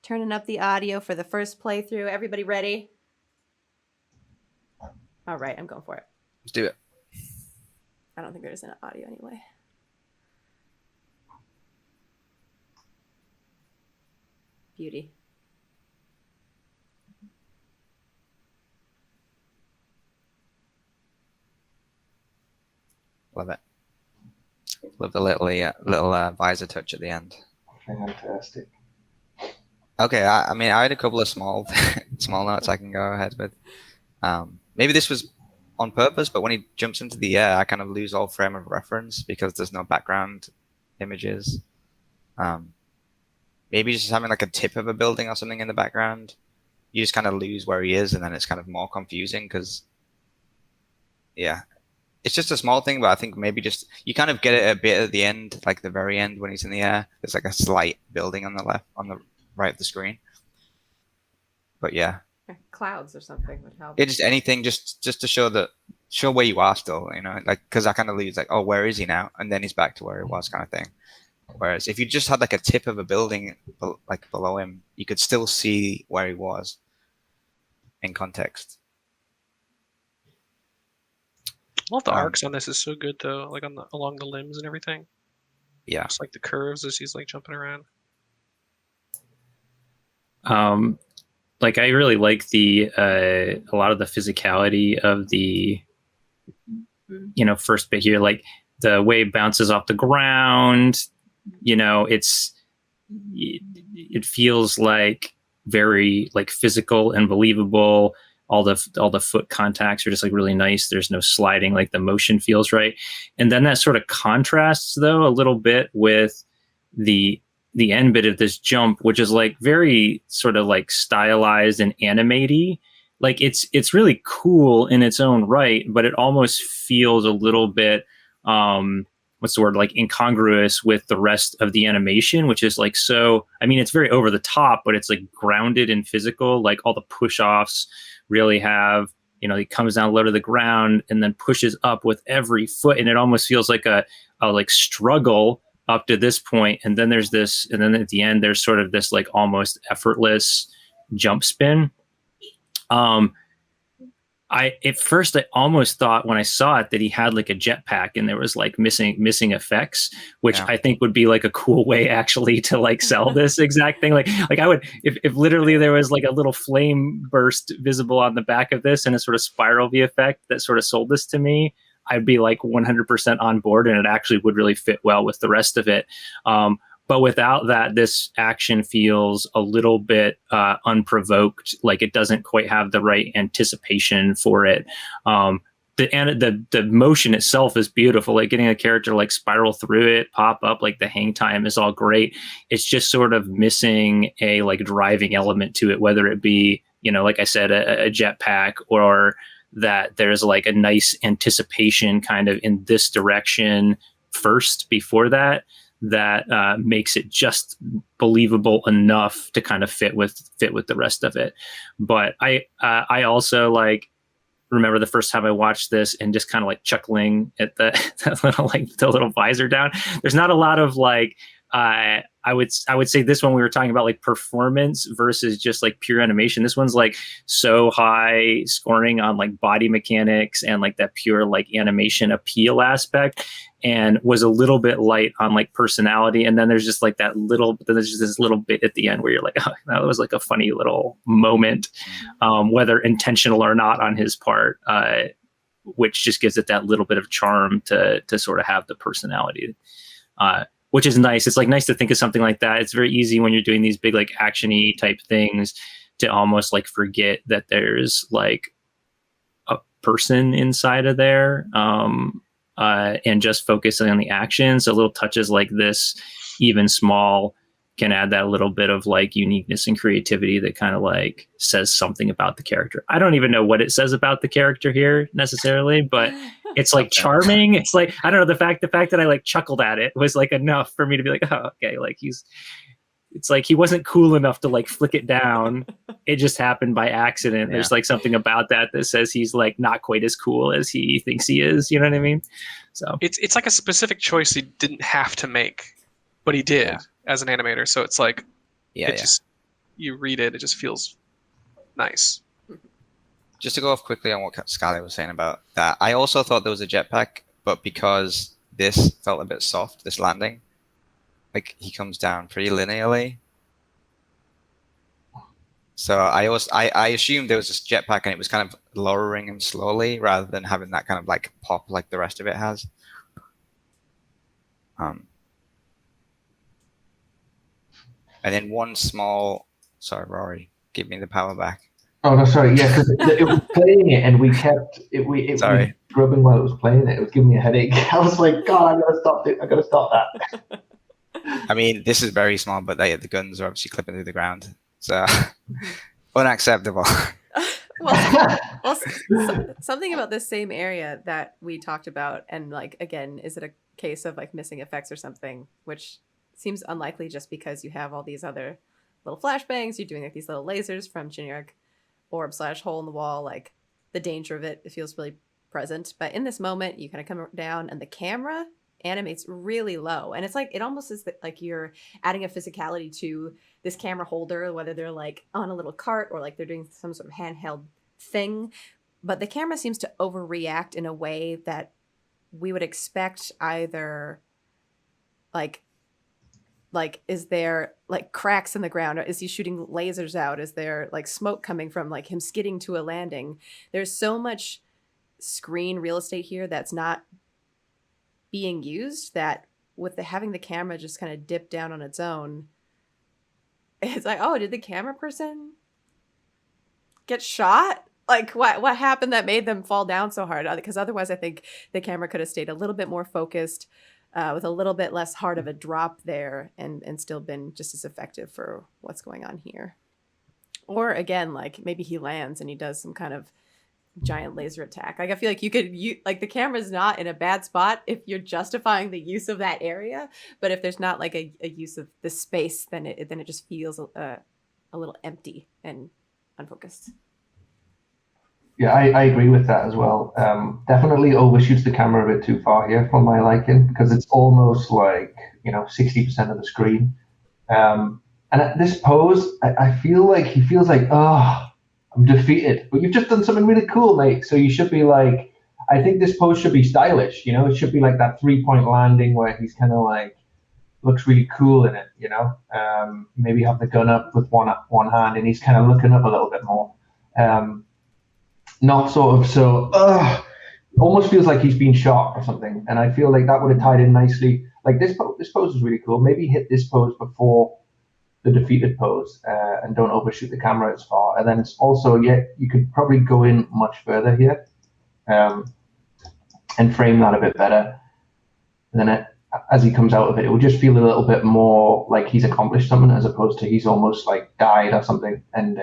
Turning up the audio for the first playthrough. Everybody ready? All right, I'm going for it. Let's do it. I don't think there's an audio anyway. Beauty. Love it. Love the little visor touch at the end. Fantastic. Okay, I mean, I had a couple of small notes I can go ahead with. Maybe this was on purpose, but when he jumps into the air, I kind of lose all frame of reference because there's no background images. Maybe just having like a tip of a building or something in the background, you just kind of lose where he is, and then it's kind of more confusing because, yeah, it's just a small thing, but I think maybe just you kind of get it a bit at the end, like the very end when he's in the air. There's like a slight building on the right of the screen. But yeah, clouds or something would help. It just anything just to show where you are still, like because I kind of lose like, oh, where is he now? And then he's back to where he was, kind of thing. Whereas if you just had like a tip of a building like below him, you could still see where he was in context. All the arcs on this is so good though, like along the limbs and everything. Yeah, it's like the curves as he's like jumping around. Like I really like the a lot of the physicality of the first bit here, like the way it bounces off the ground. It feels like very like physical and believable. All the foot contacts are just like really nice. There's no sliding, like the motion feels right. And then that sort of contrasts though a little bit with the end bit of this jump, which is like very sort of like stylized and animated. Like it's really cool in its own right, but it almost feels a little bit what's the word, like incongruous with the rest of the animation, which is like, so I mean it's very over the top, but it's like grounded and physical. Like all the push-offs really have, he comes down low to the ground and then pushes up with every foot, and it almost feels like a like struggle up to this point, and then there's this, and then at the end there's sort of this like almost effortless jump spin. At first I almost thought when I saw it that he had like a jetpack and there was like missing effects, which I think would be like a cool way actually to like sell this exact thing. Like I would, if literally there was like a little flame burst visible on the back of this and a sort of spiral V effect that sort of sold this to me, I'd be like 100% on board, and it actually would really fit well with the rest of it. But without that, this action feels a little bit unprovoked. Like it doesn't quite have the right anticipation for it. The motion itself is beautiful. Like getting a character like spiral through it, pop up, like the hang time is all great. It's just sort of missing a like driving element to it, whether it be, like I said, a jetpack, or that there's like a nice anticipation kind of in this direction first before that makes it just believable enough to kind of fit with the rest of it. But I also like remember the first time I watched this and just kind of like chuckling at the little visor down. There's not a lot of like I would say this one, we were talking about like performance versus just like pure animation. This one's like so high scoring on like body mechanics and like that pure like animation appeal aspect, and was a little bit light on like personality. And then there's just like there's just this little bit at the end where you're like, oh, that was like a funny little moment, whether intentional or not on his part, which just gives it that little bit of charm to sort of have the personality. Which is nice. It's like nice to think of something like that. It's very easy when you're doing these big like action-y type things to almost like forget that there's like a person inside of there, and just focusing on the action. So little touches like this, even small, can add that little bit of like uniqueness and creativity that kind of like says something about the character. I don't even know what it says about the character here necessarily, but it's like charming. It's like, I don't know, the fact that I like chuckled at it was like enough for me to be like, oh, okay, like it's like he wasn't cool enough to like flick it down. It just happened by accident. Yeah. There's like something about that says he's like not quite as cool as he thinks he is. You know what I mean? So it's like a specific choice he didn't have to make, but he did as an animator. So it's like, you read it, it just feels nice. Just to go off quickly on what Skylar was saying about that, I also thought there was a jetpack, but because this felt a bit soft, this landing, like he comes down pretty linearly. So I assumed there was this jetpack and it was kind of lowering him slowly rather than having that kind of like pop like the rest of it has. And then one small, sorry, Rory, give me the power back. Oh no, sorry. Yeah, because it was playing it, and we kept it. We grubbing while it was playing it. It was giving me a headache. I was like, God, I gotta stop it. I gotta stop that. I mean, this is very small, but the guns are obviously clipping through the ground, so unacceptable. Something about this same area that we talked about, and like again, is it a case of like missing effects or something, which seems unlikely just because you have all these other little flashbangs, you're doing like these little lasers from generic orb / hole in the wall, like the danger of it feels really present. But in this moment, you kind of come down and the camera animates really low, and it's like it almost is like you're adding a physicality to this camera holder, whether they're like on a little cart or like they're doing some sort of handheld thing. But the camera seems to overreact in a way that we would expect either like is there like cracks in the ground, or is he shooting lasers out? Is there like smoke coming from like him skidding to a landing? There's so much screen real estate here that's not being used that with having the camera just kind of dip down on its own, it's like, oh, did the camera person get shot? Like what happened that made them fall down so hard? Because otherwise I think the camera could have stayed a little bit more focused, with a little bit less hard of a drop there, and still been just as effective for what's going on here. Or again, like maybe he lands and he does some kind of giant laser attack. Like I feel like like the camera's not in a bad spot if you're justifying the use of that area, but if there's not like a use of the space, then it just feels a little empty and unfocused. Yeah, I agree with that as well. Definitely overshoots the camera a bit too far here for my liking, because it's almost like 60% of the screen. And at this pose, I feel like he feels like, oh, I'm defeated. But you've just done something really cool, mate. So you should be like, I think this pose should be stylish. It should be like that 3-point landing where he's kind of like looks really cool in it. Maybe have the gun up with one hand and he's kind of looking up a little bit more. Not sort of so, almost feels like he's been shot or something. And I feel like that would have tied in nicely. Like this pose is really cool. Maybe hit this pose before the defeated pose, and don't overshoot the camera as far. And then it's also, you could probably go in much further here, and frame that a bit better. And then as he comes out of it, it will just feel a little bit more like he's accomplished something, as opposed to he's almost like died or something. And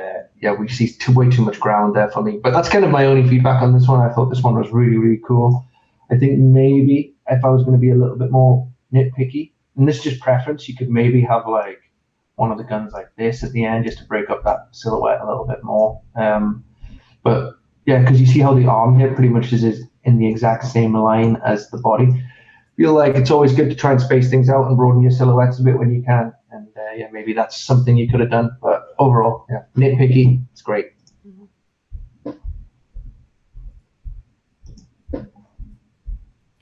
we see way too much ground there for me. But that's kind of my only feedback on this one. I thought this one was really, really cool. I think maybe if I was going to be a little bit more nitpicky, and this is just preference, you could maybe have like one of the guns like this at the end, just to break up that silhouette a little bit more. But yeah, because you see how the arm here pretty much is in the exact same line as the body. Feel like it's always good to try and space things out and broaden your silhouettes a bit when you can. And maybe that's something you could have done. But overall, nitpicky, it's great.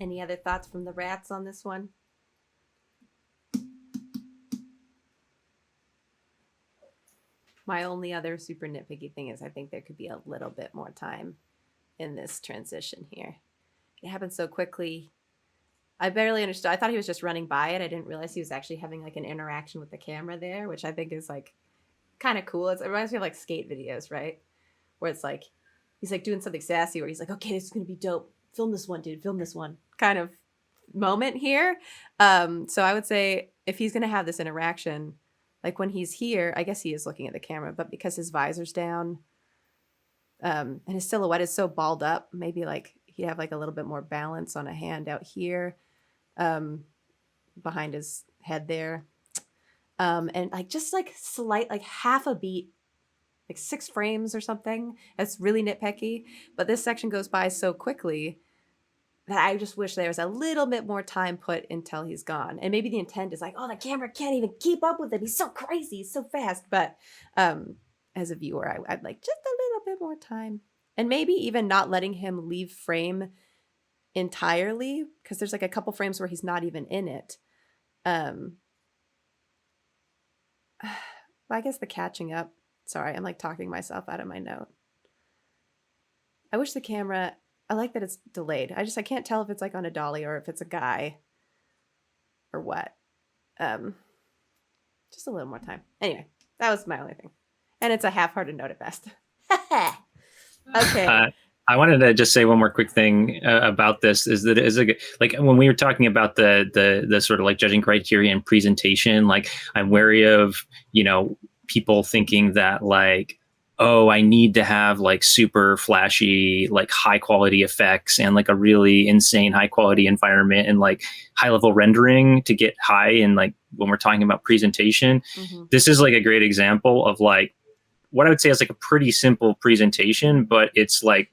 Any other thoughts from the rats on this one? My only other super nitpicky thing is I think there could be a little bit more time in this transition here. It happened so quickly. I barely understood. I thought he was just running by it. I didn't realize he was actually having like an interaction with the camera there, which I think is like kind of cool. It reminds me of like skate videos, right? Where it's like, he's like doing something sassy where he's like, okay, this is going to be dope. Film this one, dude. Film this one kind of moment here. So I would say if he's going to have this interaction, like when he's here, I guess he is looking at the camera, but because his visor's down, and his silhouette is so balled up, maybe like he'd have like a little bit more balance on a hand out here, behind his head there. And like just like slight, like half a beat, like 6 frames or something. That's really nitpicky, but this section goes by so quickly that I just wish there was a little bit more time put until he's gone. And maybe the intent is like, oh, the camera can't even keep up with him. He's so crazy. He's so fast. But as a viewer, I'd like just a little bit more time. And maybe even not letting him leave frame entirely, because there's like a couple frames where he's not even in it. I guess the catching up. Sorry, I'm like talking myself out of my note. I wish the camera, I like that it's delayed. I can't tell if it's like on a dolly or if it's a guy or what. Just a little more time. Anyway, that was my only thing. And it's a half-hearted note at best. Okay. I wanted to just say one more quick thing about this is that it is like when we were talking about the sort of like judging criteria and presentation, like I'm wary of, people thinking that like, oh, I need to have like super flashy, like high quality effects and like a really insane high quality environment and like high level rendering to get high. And like when we're talking about presentation, this is like a great example of like what I would say is like a pretty simple presentation, but it's like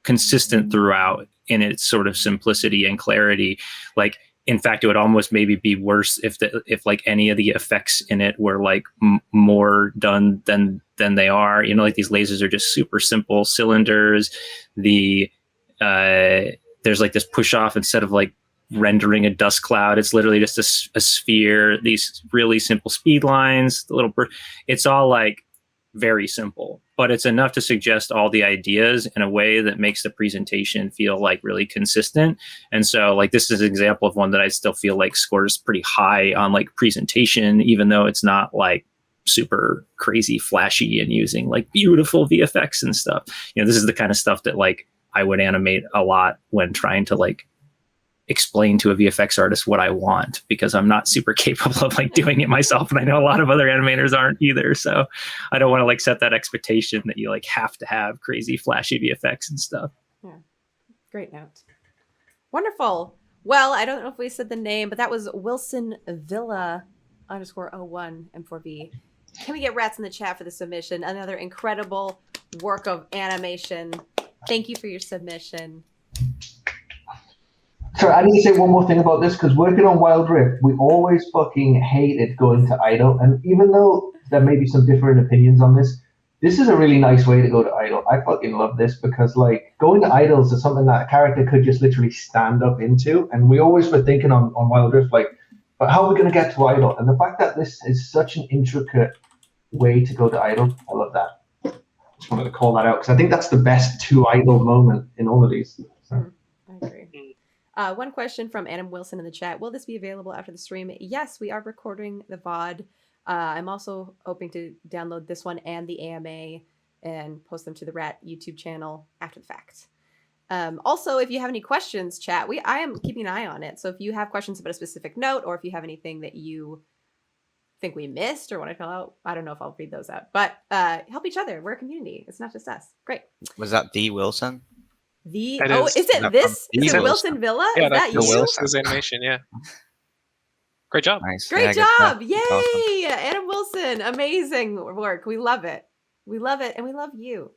consistent throughout in its sort of simplicity and clarity. Like, in fact, it would almost maybe be worse if like any of the effects in it were like more done than they are. Like these lasers are just super simple cylinders. There's like this push off instead of like rendering a dust cloud. It's literally just a sphere. These really simple speed lines, it's all like very simple, but it's enough to suggest all the ideas in a way that makes the presentation feel like really consistent. And so like this is an example of one that I still feel like scores pretty high on like presentation, even though it's not like super crazy flashy and using like beautiful VFX and stuff. This is the kind of stuff that like I would animate a lot when trying to like explain to a VFX artist what I want, because I'm not super capable of like doing it myself. And I know a lot of other animators aren't either. So I don't want to like set that expectation that you like have to have crazy flashy VFX and stuff. Yeah. Great note. Wonderful. Well, I don't know if we said the name, but that was Wilson Villa _01 M4V. Can we get rats in the chat for the submission? Another incredible work of animation. Thank you for your submission. Sorry, I need to say one more thing about this, because working on Wild Rift, we always fucking hated going to idle. And even though there may be some different opinions on this, this is a really nice way to go to idle. I fucking love this because like going to idols is something that a character could just literally stand up into. And we always were thinking on Wild Rift, like, but how are we going to get to idle? And the fact that this is such an intricate way to go to idle, I love that. Just wanted to call that out because I think that's the best to idle moment in all of these. So. I agree. One question from Adam Wilson in the chat. Will this be available after the stream? Yes, we are recording the VOD. I'm also hoping to download this one and the AMA and post them to the Rat YouTube channel after the fact. Also, if you have any questions, chat, I am keeping an eye on it. So if you have questions about a specific note, or if you have anything that you think we missed or want to fill out, I don't know if I'll read those out. But help each other. We're a community. It's not just us. Great. Was that the Wilson? Is it this? Is it Wilson Villa? Yeah, is that you? Wilson's animation, yeah. Great job. Nice. Great job. Yay! Awesome. Adam Wilson. Amazing work. We love it. We love it. And we love you.